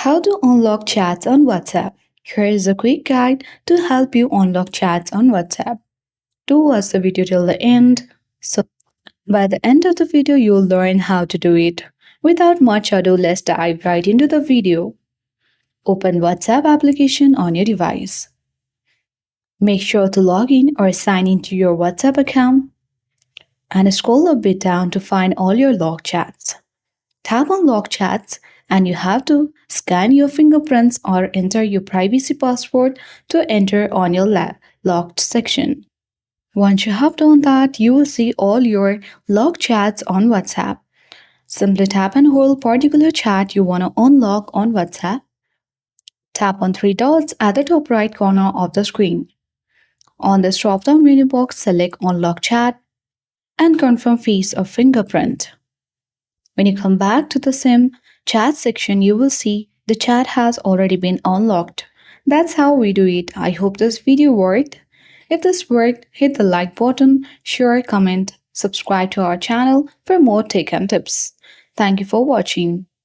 How to unlock chats on WhatsApp. Here is a quick guide to help you unlock chats on WhatsApp. Do watch the video till the end. So, by the end of the video, you'll learn how to do it. Without much ado, let's dive right into the video. Open WhatsApp application on your device. Make sure to log in or sign into your WhatsApp account and scroll a bit down to find all your locked chats. Tap on Lock Chats and you have to scan your fingerprints or enter your privacy password to enter on your locked section. Once you have done that, you will see all your locked chats on WhatsApp. Simply tap and hold particular chat you want to unlock on WhatsApp. Tap on three dots at the top right corner of the screen. On this drop-down menu box, select Unlock Chat and confirm face or fingerprint. When you come back to the SIM chat section, you will see the chat has already been unlocked. That's how we do it. I hope this video worked. If this worked, hit the like button, share, comment, subscribe to our channel for more tech and tips. Thank you for watching.